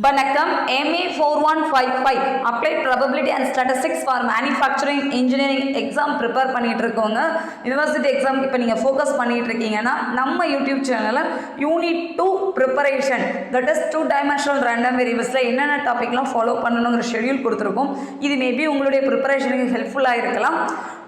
வணக்கம். MA 4155 Applied Probability and Statistics for Manufacturing Engineering exam prepare பண்ணிட்டு இருக்கோங்க. University exam இப்போ நீங்கள் ஃபோக்கஸ் பண்ணிட்டு இருக்கீங்கன்னா நம்ம யூடியூப் சேனலில் unit 2 preparation that is 2 dimensional random வேரியபிள்ஸில் என்னென்ன டாபிக்லாம் ஃபாலோ பண்ணணுங்கிற ஷெடியூல் கொடுத்துருக்கோம். இது மேபி உங்களுடைய ப்ரிப்பரேஷனுக்கு ஹெல்ப்ஃபுல்லாக இருக்கலாம்.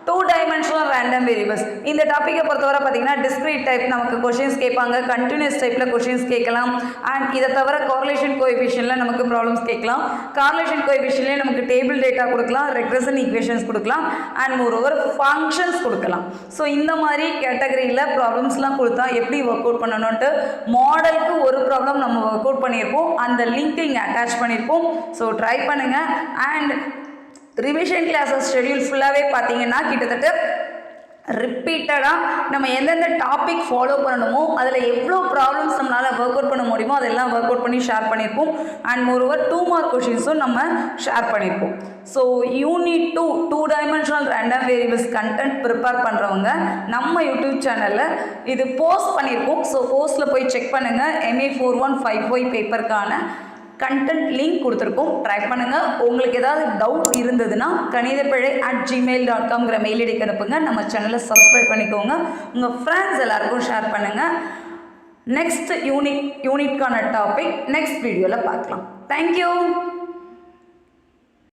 2 dimensional random variables இந்த டாப்பிக்கை பொறுத்தவரை பார்த்தீங்கன்னா டிஸ்கிரீட் டைப் நமக்கு கொஷின்ஸ் கேட்பாங்க, கண்டினியூஸ் டைப்பில் கொஷின்ஸ் கேட்கலாம். அண்ட் இதை தவிர கார்லேஷன் கோஎஃபிஷியன்ட்ல நமக்கு ப்ராப்ளம்ஸ் கேட்கலாம். கார்லேஷன் கோஎஃபிஷியன்ட்லேயே நமக்கு டேபிள் டேட்டா கொடுக்கலாம், ரெக்ரெஷன் ஈக்குவேஷன்ஸ் கொடுக்கலாம், அண்ட் மோரோவர் ஃபங்க்ஷன்ஸ் கொடுக்கலாம். ஸோ இந்த மாதிரி கேட்டகரியில் ப்ராப்ளம்ஸ்லாம் கொடுத்தா எப்படி ஒர்க் அவுட் பண்ணணும்ட்டு மாடலுக்கு ஒரு ப்ராப்ளம் நம்ம ஒர்க் அவுட் பண்ணியிருப்போம். அந்த லிங்க் இங்கே அட்டாச் பண்ணியிருப்போம். ஸோ ட்ரை பண்ணுங்கள். அண்ட் ரிவிஷன் கிளாஸஸ் ஷெடியூல் ஃபுல்லாகவே பார்த்தீங்கன்னா கிட்டத்தட்ட ரிப்பீட்டடாக நம்ம எந்தெந்த டாபிக் ஃபாலோ பண்ணணுமோ அதில் எவ்வளோ ப்ராப்ளம்ஸ் நம்மளால் ஒர்க் அவுட் பண்ண முடியுமோ அதெல்லாம் ஒர்க் அவுட் பண்ணி ஷேர் பண்ணியிருப்போம். அண்ட் மோரோவர் 2 மார்க் கொஷின்ஸும் நம்ம ஷேர் பண்ணியிருப்போம். So unit 2 dimensional random variables content prepare பண்ணுறவங்க நம்ம யூடியூப் சேனலில் இது போஸ்ட் பண்ணியிருக்கோம். ஸோ போஸ்ட்டில் போய் செக் பண்ணுங்கள். MA 4155 பேப்பருக்கான கண்டென்ட் லிங்க் கொடுத்துருக்கோம். ட்ரை பண்ணுங்கள். உங்களுக்கு ஏதாவது டவுட் இருந்ததுன்னா kanidapizhai@gmail.com மெயில் ஐடிக்கு அனுப்புங்க. நம்ம சேனலை சப்ஸ்கிரைப் பண்ணிக்கோங்க. உங்கள் ஃப்ரெண்ட்ஸ் எல்லாருக்கும் ஷேர் பண்ணுங்கள். நெக்ஸ்ட் யூனிட்கான டாபிக் நெக்ஸ்ட் வீடியோவில் பார்க்கலாம். தேங்க்யூ.